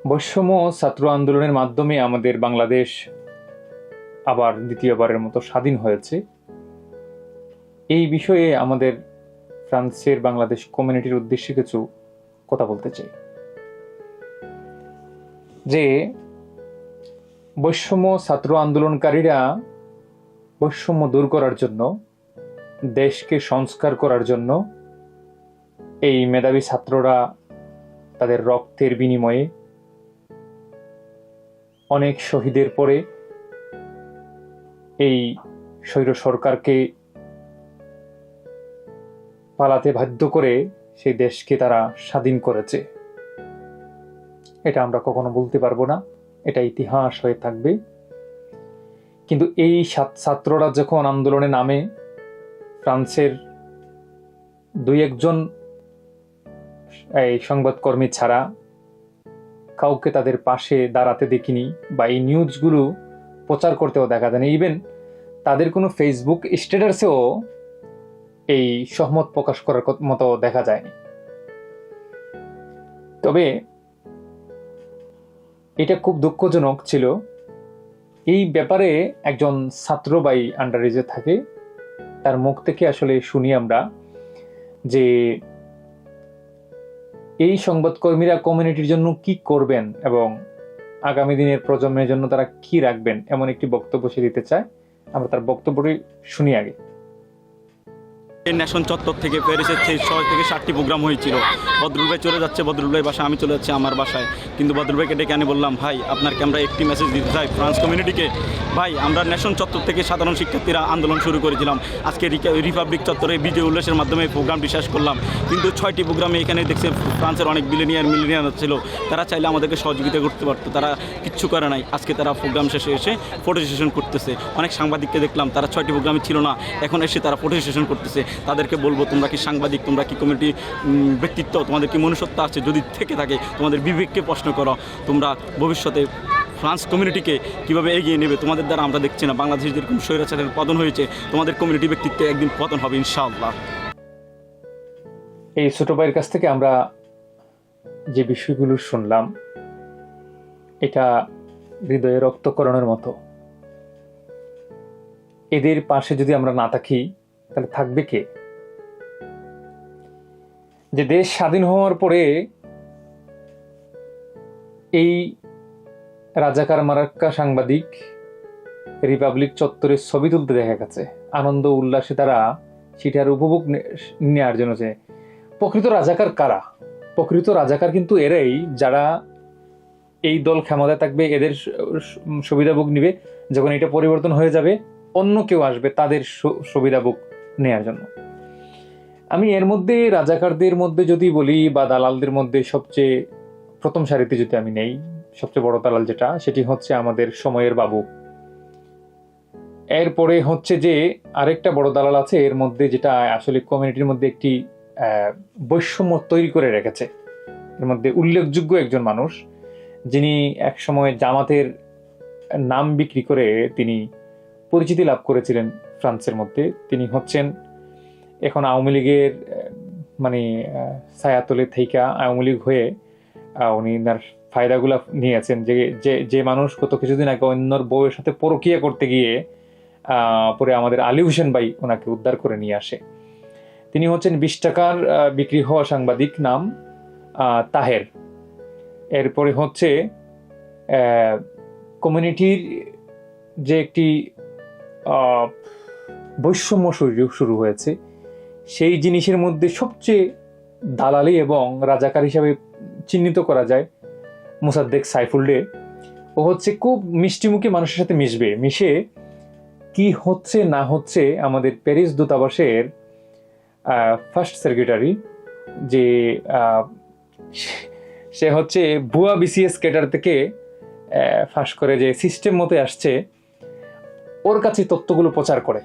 বৈষম্য ছাত্র আন্দোলনের মাধ্যমে আমাদের বাংলাদেশ আবার দ্বিতীয়বারের মতো স্বাধীন হয়েছে। এই বিষয়ে আমাদের ফ্রান্সের বাংলাদেশ কমিউনিটির উদ্দেশ্যে কিছু কথা বলতে চাই। যে বৈষম্য ছাত্র আন্দোলনকারীরা বৈষম্য দূর করার জন্য, দেশকে সংস্কার করার জন্য এই মেধাবী ছাত্ররা তাদের রক্তের বিনিময়ে অনেক শহীদের পরে এই স্বৈর সরকারকে পালাতে বাধ্য করে সেই দেশকে তারা স্বাধীন করেছে। এটা আমরা কখনো বলতে পারবো না, এটা ইতিহাস হয়ে থাকবে। কিন্তু এই ছাত্ররা যখন আন্দোলনে নামে, ফ্রান্সের দুই একজন এই সংবাদকর্মী ছাড়া কাউকে তাদের পাশে দাঁড়াতে দেখিনি, বা এই নিউজগুলো প্রচার করতেও দেখা যায়নি। ইভেন তাদের কোনো ফেসবুক স্ট্যাটাসেও এই সহমত প্রকাশ করার মতো দেখা যায়নি। তবে এটা খুব দুঃখজনক ছিল। এই ব্যাপারে একজন ছাত্র ভাই আন্ডার এজে থাকে, তার মুখ থেকে আসলে শুনি আমরা যে এই সংবাদকর্মীরা কমিউনিটির জন্য কি করবেন এবং আগামী দিনের প্রজন্মের জন্য তারা কি রাখবেন, এমন একটি বক্তব্য সে দিতে চায়। আমরা তার বক্তব্যটি শুনি আগে। ন্যাশন চত্বর থেকে প্যারিসের 6 থেকে 7টি প্রোগ্রাম হয়েছিল। বদরুল ভাই চলে যাচ্ছে, বদরুল ভাই বাসায়, আমি চলে যাচ্ছি আমার বাসায়। কিন্তু বদরুল ভাইকে ডেকে আনি, বললাম ভাই আপনাকে আমরা একটি মেসেজ দিতে চাই ফ্রান্স কমিউনিটিকে। ভাই আমরা ন্যাশন চত্বর থেকে সাধারণ শিক্ষার্থীরা আন্দোলন শুরু করেছিলাম, আজকে রিপাবলিক চত্বরে বিজয় উল্লাসের মাধ্যমে প্রোগ্রামটি শেষ করলাম। কিন্তু 6টি প্রোগ্রামে এখানে দেখছে ফ্রান্সের অনেক মিলিনিয়ার ছিল, তারা চাইলে আমাদেরকে সহযোগিতা করতে পারতো, তারা কিচ্ছু করে নাই। আজকে তারা প্রোগ্রাম শেষে এসে ফটো সেশন করতেছে। অনেক সাংবাদিককে দেখলাম, তারা 6টি প্রোগ্রামে ছিল না, এখন এসে তারা ফটো সেশন করতেছে। তাদেরকে বলবো, তোমরা কি সাংবাদিক, তোমরা কি কমিউনিটি ব্যক্তিত্ব, তোমাদের কি মনুষ্যত্ব আছে? যদি থেকে থাকে তোমাদের বিবেককে প্রশ্ন করো। তোমরা ভবিষ্যতে ফ্রান্স কমিউনিটিকে কীভাবে এগিয়ে নেবে? তোমাদের দ্বারা আমরা দেখছি না বাংলাদেশে যেরকম স্বৈরাচারের পতন হয়েছে, তোমাদের কমিউনিটি ব্যক্তিত্বে একদিন পতন হবে ইনশাআল্লাহ। এই ছোট ভাইয়ের কাছ থেকে আমরা যে বিষয়গুলো শুনলাম, এটা হৃদয়ে রক্তকরণের মতো। এদের পাশে যদি আমরা না থাকি তাহলে থাকবে কে? যে দেশ স্বাধীন হওয়ার পরে এই রাজাকার মারাক্কা সাংবাদিক রিপাবলিক চত্বরে ছবি তুলতে দেখা গেছে, আনন্দ উল্লাসে তারা সেটার উপভোগ নেওয়ার জন্য। যে প্রকৃত রাজাকার কারা? প্রকৃত রাজাকার কিন্তু এরাই, যারা এই দল ক্ষমতায় থাকবে, এদের সুবিধাভোগ নিবে, যখন এটা পরিবর্তন হয়ে যাবে অন্য কেউ আসবে তাদের সুবিধাভোগ নেওয়ার জন্য। আমি এর মধ্যে রাজাকারদের মধ্যে যদি বলি, বা দালালদের মধ্যে সবচেয়ে প্রথম সারিতে যদি আমি নেই, সবচেয়ে বড় দালাল যেটা, সেটি হচ্ছে আমাদের সময়ের বাবু। এরপরে হচ্ছে যে আরেকটা বড় দালাল আছে এর মধ্যে, যেটা আসলে কমিউনিটির মধ্যে একটি বৈষম্য তৈরি করে রেখেছে। এর মধ্যে উল্লেখযোগ্য একজন মানুষ, যিনি একসময় জামাতের নাম বিক্রি করে তিনি পরিচিতি লাভ করেছিলেন ফ্রান্সের মধ্যে। তিনি হচ্ছেন এখন আওয়ামী লীগের ছায়াতলে থেইকা আওয়ামী লীগ হয়ে উনি তার ফায়দাগুলা নিয়েছেন। যে মানুষ গত কিছুদিন আগে অন্যর বউয়ের সাথে পরকীয়া করতে গিয়ে পরে আমাদের আলী হোসেন ভাই ওনাকে উদ্ধার করে নিয়ে আসে। তিনি হচ্ছেন 20 টাকার বিক্রি হওয়া সাংবাদিক, নাম তাহের। এরপরে হচ্ছে কমিউনিটির যে একটি বৈষম্য শুরু হয়েছে, সেই জিনিসের মধ্যে সবচেয়ে দালালি এবং রাজাকার হিসাবে চিহ্নিত করা যায় মোসাদ্দেক সাইফুল ডে। ও হচ্ছে খুব মিষ্টিমুখী মানুষের সাথে মিশে কি হচ্ছে না হচ্ছে আমাদের প্যারিস দূতাবাসের ফার্স্ট সেক্রেটারি, যে সে হচ্ছে ভুয়া বিসিএস ক্যাডার থেকে ফাঁস করে যে সিস্টেম মতে আসছে, ওর কাছে তথ্যগুলো প্রচার করে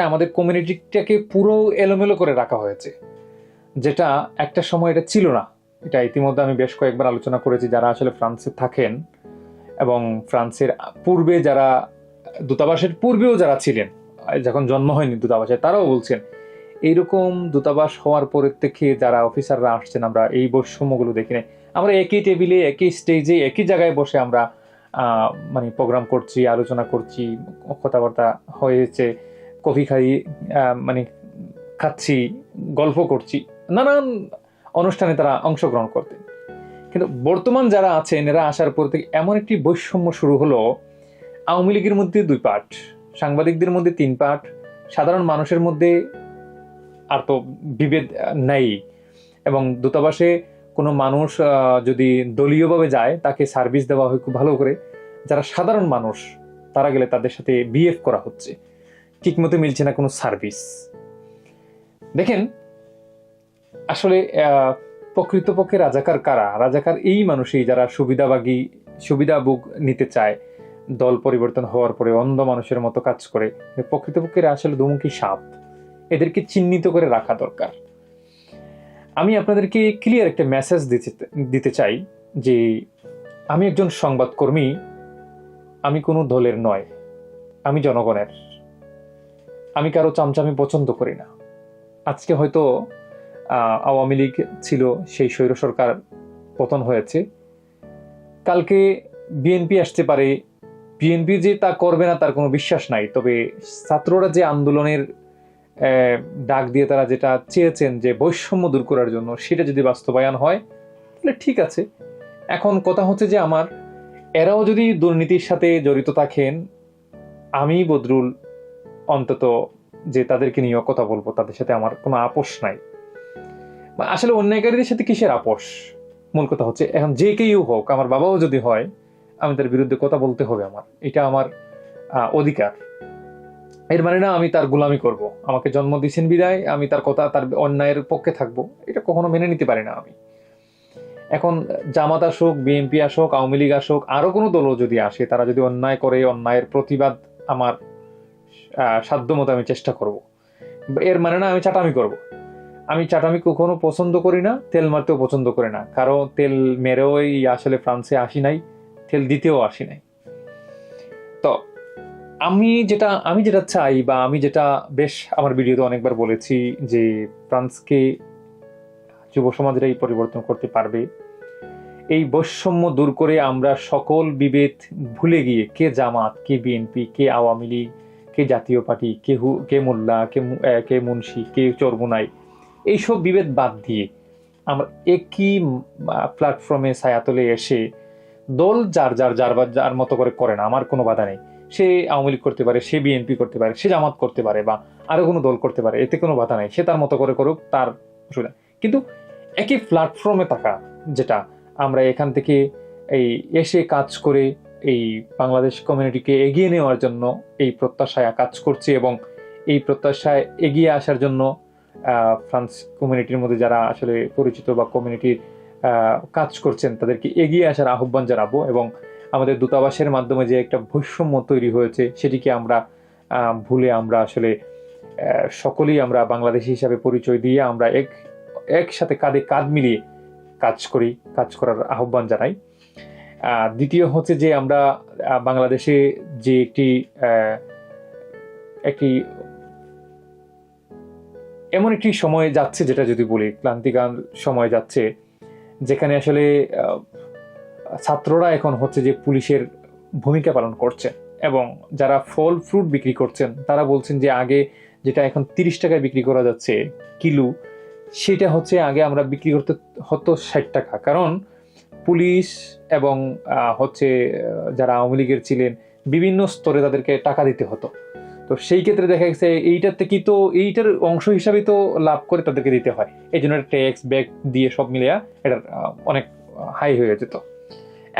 আমাদের কমিউনিটিটাকে পুরো এলোমেলো করে রাখা হয়েছে, যেটা একটা সময় এটা ছিল না। এটা ইতিমধ্যে আমি বেশ কয়েকবার আলোচনা করেছি, যারা আসলে ফ্রান্সে থাকেন এবং ফ্রান্সের পূর্বে যারা, দূতাবাসের পূর্বেও যারা ছিলেন, যখন জন্ম হয়নি দূতাবাসে, তারাও বলছেন এইরকম দূতাবাস হওয়ার পরের থেকে যারা অফিসাররা আসছেন, আমরা এই বৈষম্যগুলো দেখি নাই। আমরা একই টেবিলে, একই স্টেজে, একই জায়গায় বসে আমরা মানে প্রোগ্রাম করছি, আলোচনা করছি, কথাবার্তা হয়েছে, কফি খাই, মানে খাচ্ছি, গল্প করছি, নানান অনুষ্ঠানে তারা অংশগ্রহণ করতেন। কিন্তু বর্তমান যারা আছেন, এরা আসার পর থেকে এমন একটি বৈষম্য শুরু হলো, আওয়ামী লীগের মধ্যে 2 পার্ট, সাংবাদিকদের মধ্যে 3 পার্ট, সাধারণ মানুষের মধ্যে আর তো বিভেদ নেই। এবং দূতাবাসে কোনো মানুষ যদি দলীয়ভাবে যায়, তাকে সার্ভিস দেওয়া হয় খুব ভালো করে। যারা সাধারণ মানুষ, তারা গেলে তাদের সাথে বিহেভ করা হচ্ছে, ঠিকমতো মিলছে না কোনো সার্ভিস। দেখেন, আসলে প্রকৃতপক্ষে রাজাকার কারা? রাজাকার এই মানুষই যারা সুবিধাভোগ নিতে চায়, দল পরিবর্তন হওয়ার পরে অন্ধ মানুষের মতো কাজ করে। প্রকৃতপক্ষে আসলে দুমুখী সাপ, এদেরকে চিহ্নিত করে রাখা দরকার। আমি আপনাদেরকে ক্লিয়ার একটা মেসেজ দিতে চাই যে আমি একজন সংবাদকর্মী, আমি কোনো দলের নয়, আমি জনগণের। আমি কারো চামচামি পছন্দ করি না। আজকে হয়তো আওয়ামী লীগ ছিল, সেই স্বৈর সরকার পতন হয়েছে, কালকে বিএনপি আসতে পারে। বিএনপি যে তা করবে না তার কোনো বিশ্বাস নাই। তবে ছাত্ররা যে আন্দোলনের ডাক দিয়ে তারা যেটা চেয়েছেন যে বৈষম্য দূর করার জন্য, সেটা যদি বাস্তবায়ন হয় তাহলে ঠিক আছে। এখন কথা হচ্ছে যে এরাও যদি দুর্নীতির সাথে জড়িত থাকেন, আমি বদরুল অন্তত যে তাদেরকে নিয়ে কথা বলবো, তাদের সাথে আমার কোনো আপোষ নাই। আসলে অন্যায়কারীদের সাথে কিসের আপোষ? মূল কথা হচ্ছে, এখন যে কেউ হোক, আমার বাবাও যদি হয়, আমি তার বিরুদ্ধে কথা বলতে হবে, এটা আমার অধিকার। এর মানে না আমি তার গোলামি করব। আমাকে জন্ম দিয়েছেন বিদায় আমি তার অন্যায়ের পক্ষে থাকবো, এটা কখনো মেনে নিতে পারি না আমি। এখন জামাত আসুক, বিএনপি আসুক, আওয়ামী লীগ আসুক, আরো কোনো দলও যদি আসে, তারা যদি অন্যায় করে, অন্যায়ের প্রতিবাদ আমার সাধ্যমতো আমি চেষ্টা করব। এর মানে না আমি চাটামি করব। আমি চাটামি কখনো পছন্দ করি না, তেল মারতেও পছন্দ করি না। কারো তেল মেরেও আসলে ফ্রান্সে আসি নাই, তেল দিতেও আসি নাই। তো আমি যেটা চাই, বা আমি যেটা বেশ আমার ভিডিওতে অনেকবার বলেছি, যে ফ্রান্সকে যুব সমাজেরাই পরিবর্তন করতে পারবে। এই বৈষম্য দূর করে আমরা সকল বিভেদ ভুলে গিয়ে, কে জামাত, কে বিএনপি, কে আওয়ামী লীগ, কে জাতীয় পার্টি, কে মোল্লা, কে মুন্সি, কে চরমুনাই, এইসব বিভেদ বাদ দিয়ে আমরা একই প্ল্যাটফর্মে ছায়াতলে এসে, দল যার মতো করে না, আমার কোনো বাধা নেই। সে আওয়ামী লীগ করতে পারে, সে বিএনপি করতে পারে, সে জামাত করতে পারে, বা আরো কোনো দল করতে পারে, এতে কোনো বাধা নেই। সে তার মতো করে করুক, তার অসুবিধা। কিন্তু একই প্ল্যাটফর্মে থাকা, যেটা আমরা এখান থেকে এসে কাজ করে এই বাংলাদেশ কমিউনিটিকে এগিয়ে নেওয়ার জন্য এই প্রত্যাশায় কাজ করছি, এবং এই প্রত্যাশায় এগিয়ে আসার জন্য ফ্রান্স কমিউনিটির মধ্যে যারা আসলে পরিচিত বা কমিউনিটির কাজ করছেন, তাদেরকে এগিয়ে আসার আহ্বান জানাবো। এবং আমাদের দূতাবাসের মাধ্যমে যে একটা বৈষম্য তৈরি হয়েছে, সেটিকে আমরা ভুলে আমরা আসলে সকলেই আমরা বাংলাদেশি হিসাবে পরিচয় দিয়ে আমরা একসাথে কাঁধে কাঁধ মিলিয়ে কাজ করার আহ্বান জানাই। দ্বিতীয় হচ্ছে যে আমরা বাংলাদেশে যে একটি এমন একটি সময় যাচ্ছে, যেটা যদি বলি ক্লান্তিকার সময় যাচ্ছে, যেখানে আসলে ছাত্ররা এখন হচ্ছে যে পুলিশের ভূমিকা পালন করছে, এবং যারা ফল ফ্রুট বিক্রি করছেন, তারা বলছেন যে আগে যেটা এখন 30 টাকায় বিক্রি করা যাচ্ছে কিলো, সেটা হচ্ছে আগে আমরা বিক্রি করতে হতো 60 টাকা। কারণ পুলিশ এবং হচ্ছে যারা আওয়ামী লীগের ছিলেন, বিভিন্ন স্তরে তাদেরকে টাকা দিতে হতো। তো সেই ক্ষেত্রে দেখা গেছে এইটার থেকে তো এইটার অংশ হিসাবে তো লাভ করে তাদেরকে দিতে হয়, এই জন্য ট্যাক্স ব্যাক দিয়ে সব মিলিয়ে এটা অনেক হাই হয়ে যেত।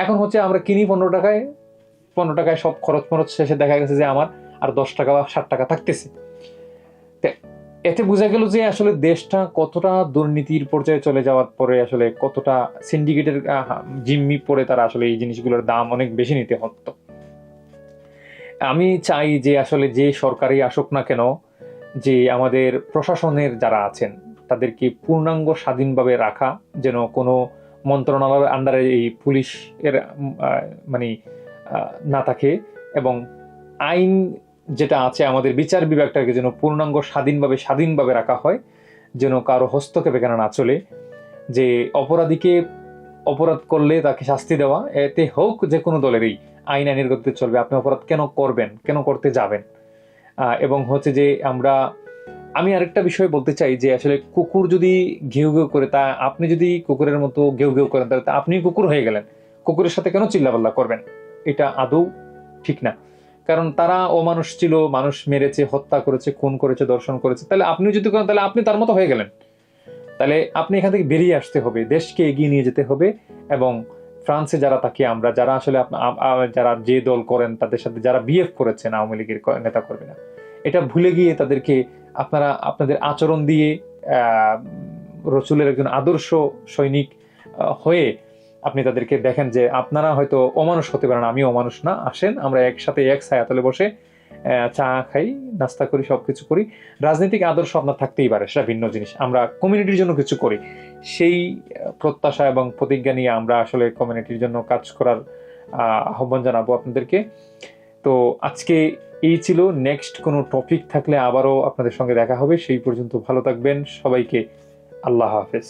এখন হচ্ছে আমরা কিনি 15 টাকায় সব খরচ শেষে দেখা গেছে যে আমার আর 10 টাকা বা 60 টাকা থাকতেছে। এতে বোঝা গেল যে আসলে দেশটা কতটা দুর্নীতির পর্যায়ে চলে যাওয়ার পরে, আসলে কতটা সিন্ডিকেটের জিম্মি পড়ে তারা আসলে এই জিনিসগুলোর দাম অনেক বেশি নিতে হতো। আমি চাই যে আসলে যে সরকারই আসুক না কেন, যে আমাদের প্রশাসনের যারা আছেন তাদেরকে পূর্ণাঙ্গ স্বাধীনভাবে রাখা, যেন কোনো মন্ত্রণালয়ের আন্ডারে এই পুলিশ এর মানে না থাকে, এবং আইন যেটা আছে আমাদের বিচার বিভাগটাকে যেন পূর্ণাঙ্গ স্বাধীনভাবে রাখা হয়, যেন কারো হস্তক্ষেপ এখানে না চলে। যে অপরাধীকে অপরাধ করলে তাকে শাস্তি দেওয়া, এতে হোক যে কোনো দলেরই, আইনের গতিতে চলবে। আপনি অপরাধ কেন করবেন, কেন করতে যাবেন? এবং হচ্ছে যে আমি আরেকটা বিষয় বলতে চাই যে আসলে কুকুর যদি ঘেউ ঘেউ করে, তা আপনি যদি কুকুরের মতো ঘেউ ঘেউ করেন তাহলে আপনি কুকুর হয়ে গেলেন। কুকুরের সাথে কেন চিল্লাপাল্লা করবেন? এটা আদৌ ঠিক না। কারণ তারা অমানুষ ছিল, মানুষ মেরেছে, হত্যা করেছে, খুন করেছে, দর্শন করেছে। তাহলে আপনি যদি করেন তাহলে আপনি তার মতো হয়ে গেলেন। তাহলে আপনি এখান থেকে বেরিয়ে আসতে হবে, দেশকে এগিয়ে নিয়ে যেতে হবে। এবং ফ্রান্সে যারা থাকি আমরা, যারা আসলে যারা যে দল করেন তাদের সাথে যারা বিএফ করেছেন আওয়ামী লীগের নেতা কর্মীরা, এটা ভুলে গিয়ে তাদেরকে আপনারা আপনাদের আচরণ দিয়ে রসুলের একজন আদর্শ সৈনিক হয়ে আপনি তাদেরকে দেখেন যে আপনারা হয়তো অমানুষ হতে পারেন, আমি অমানুষ না, আসেন আমরা একসাথে এক ছায়াতলে বসে চা খাই, নাস্তা করি, সবকিছু করি। রাজনৈতিক আদর্শ আপনার থাকতেই পারে, সেটা ভিন্ন জিনিস। আমরা কমিউনিটির জন্য কিছু করি, সেই প্রত্যাশা এবং প্রতিজ্ঞা নিয়ে আমরা আসলে কমিউনিটির জন্য কাজ করার আহ্বান জানাবো আপনাদেরকে। তো আজকে এই ছিল। নেক্সট কোনো টপিক থাকলে আবারও আপনাদের সঙ্গে দেখা হবে। সেই পর্যন্ত ভালো থাকবেন সবাইকে। আল্লাহ হাফেজ।